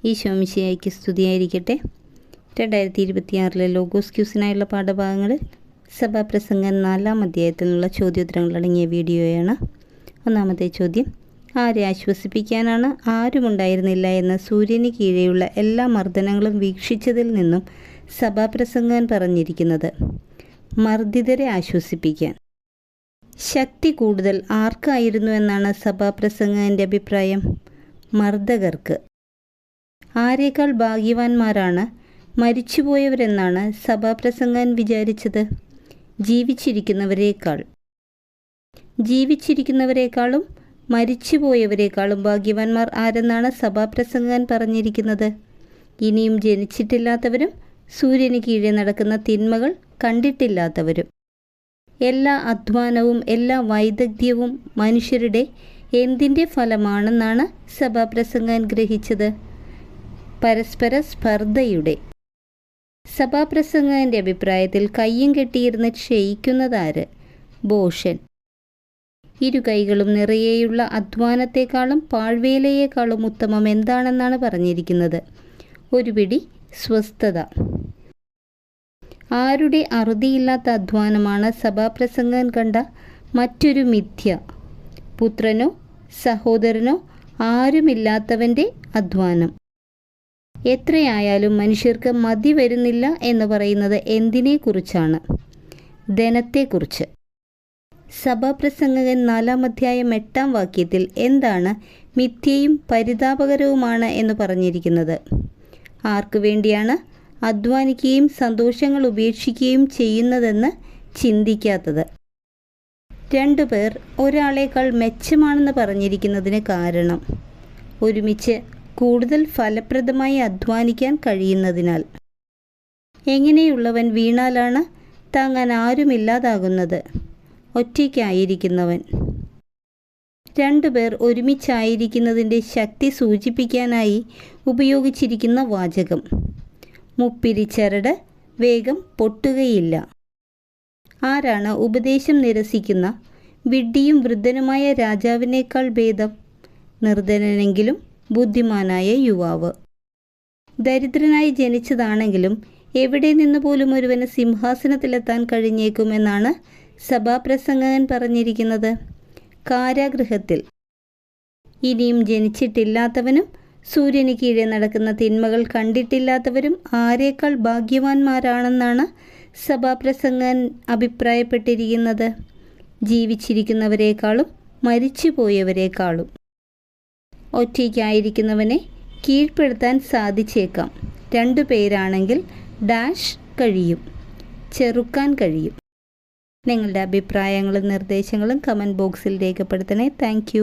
ഈശോ മിശിഹായ്ക്ക് സ്തുതിയായിരിക്കട്ടെ. 2026 ലോഗോസ് ക്യൂസിനായുള്ള പാഠഭാഗങ്ങളിൽ സഭാപ്രസംഗം 4-ാം അധ്യായത്തിൽ നിന്നുള്ള ചോദ്യോത്തരങ്ങളടങ്ങിയ വീഡിയോയാണ്. ഒന്നാമത്തെ ചോദ്യം: ആരെ ആശ്വസിപ്പിക്കാനാണ് ആരുമുണ്ടായിരുന്നില്ല എന്ന് സൂര്യന് കീഴെയുള്ള എല്ലാ മർദ്ദനങ്ങളും വീക്ഷിച്ചതിൽ നിന്നും സഭാപ്രസംഗകൻ പറഞ്ഞിരിക്കുന്നത്? മർദ്ദിതരെ ആശ്വസിപ്പിക്കാൻ. ശക്തി കൂടുതൽ ആർക്കായിരുന്നു എന്നാണ് സഭാപ്രസംഗകൻ്റെ അഭിപ്രായം? മർദ്ദകർക്ക്. ആരേക്കാൾ ഭാഗ്യവാന്മാരാണ് മരിച്ചുപോയവരെന്നാണ് സഭാപ്രസംഗകൻ വിചാരിച്ചത്? ജീവിച്ചിരിക്കുന്നവരേക്കാൾ. ജീവിച്ചിരിക്കുന്നവരേക്കാളും മരിച്ചുപോയവരേക്കാളും ഭാഗ്യവാന്മാർ ആരെന്നാണ് സഭാപ്രസംഗകൻ പറഞ്ഞിരിക്കുന്നത്? ഇനിയും ജനിച്ചിട്ടില്ലാത്തവരും സൂര്യന് കീഴെ നടക്കുന്ന തിന്മകൾ കണ്ടിട്ടില്ലാത്തവരും. എല്ലാ അധ്വാനവും എല്ലാ വൈദഗ്ധ്യവും മനുഷ്യരുടെ എന്തിൻ്റെ ഫലമാണെന്നാണ് സഭാപ്രസംഗകൻ ഗ്രഹിച്ചത്? പരസ്പര സ്പർദ്ധയുടെ. സഭാപ്രസംഗകൻ്റെ അഭിപ്രായത്തിൽ കയ്യും കെട്ടിയിരുന്ന് ക്ഷയിക്കുന്നതാര്? ഭോഷൻ. ഇരു കൈകളും നിറയെയുള്ള അധ്വാനത്തെക്കാളും പാഴ്വേലയേക്കാളും ഉത്തമം എന്താണെന്നാണ് പറഞ്ഞിരിക്കുന്നത്? ഒരു പിടി സ്വസ്ഥത. ആരുടെ അറുതിയില്ലാത്ത അധ്വാനമാണ് സഭാപ്രസംഗകൻ കണ്ട മറ്റൊരു മിഥ്യ? പുത്രനോ സഹോദരനോ ആരുമില്ലാത്തവൻ്റെ അധ്വാനം. എത്രയായാലും മനുഷ്യർക്ക് മതി വരുന്നില്ല എന്ന് പറയുന്നത് എന്തിനെക്കുറിച്ചാണ്? ധനത്തെക്കുറിച്ച്. സഭാപ്രസംഗകൻ 4-ാം അധ്യായം 8-ാം വാക്യത്തിൽ എന്താണ് മിഥ്യയും പരിതാപകരവുമാണ് എന്ന് പറഞ്ഞിരിക്കുന്നത്? ആർക്കു വേണ്ടിയാണ് അധ്വാനിക്കുകയും സന്തോഷങ്ങൾ ഉപേക്ഷിക്കുകയും ചെയ്യുന്നതെന്ന് ചിന്തിക്കാത്തത്? 2 പേർ ഒരാളേക്കാൾ മെച്ചമാണെന്ന് പറഞ്ഞിരിക്കുന്നതിന് കാരണം ഒരുമിച്ച് കൂടുതൽ ഫലപ്രദമായി അധ്വാനിക്കാൻ കഴിയുന്നതിനാൽ. എങ്ങനെയുള്ളവൻ വീണാലാണ് താങ്ങാൻ ആരുമില്ലാതാകുന്നത്? ഒറ്റയ്ക്കായിരിക്കുന്നവൻ. 2 പേർ ഒരുമിച്ചായിരിക്കുന്നതിൻ്റെ ശക്തി സൂചിപ്പിക്കാനായി ഉപയോഗിച്ചിരിക്കുന്ന വാചകം: മുപ്പിരിച്ചരട് വേഗം പൊട്ടുകയില്ല. ആരാണ് ഉപദേശം നിരസിക്കുന്ന വിഡ്ഢിയും വൃദ്ധനുമായ രാജാവിനേക്കാൾ ഭേദം? നിർധനനെങ്കിലും ബുദ്ധിമാനായ യുവാവ്. ദരിദ്രനായി ജനിച്ചതാണെങ്കിലും എവിടെ നിന്ന് പോലും ഒരുവന് സിംഹാസനത്തിലെത്താൻ കഴിഞ്ഞേക്കുമെന്നാണ് സഭാപ്രസംഗകൻ പറഞ്ഞിരിക്കുന്നത്? കാരാഗൃഹത്തിൽ. ഇനിയും ജനിച്ചിട്ടില്ലാത്തവനും സൂര്യന് കീഴെ നടക്കുന്ന തിന്മകൾ കണ്ടിട്ടില്ലാത്തവരും ആരേക്കാൾ ഭാഗ്യവാന്മാരാണെന്നാണ് സഭാപ്രസംഗകൻ അഭിപ്രായപ്പെട്ടിരിക്കുന്നത്? ജീവിച്ചിരിക്കുന്നവരേക്കാളും മരിച്ചുപോയവരേക്കാളും. ഒറ്റയ്ക്കായിരിക്കുന്നവനെ കീഴ്പ്പെടുത്താൻ സാധിച്ചേക്കാം. 2 പേരാണെങ്കിൽ ഡാഷ് കഴിയും, ചെറുക്കാൻ കഴിയും. നിങ്ങളുടെ അഭിപ്രായങ്ങളും നിർദ്ദേശങ്ങളും കമൻറ്റ് ബോക്സിൽ രേഖപ്പെടുത്തണേ. Thank you.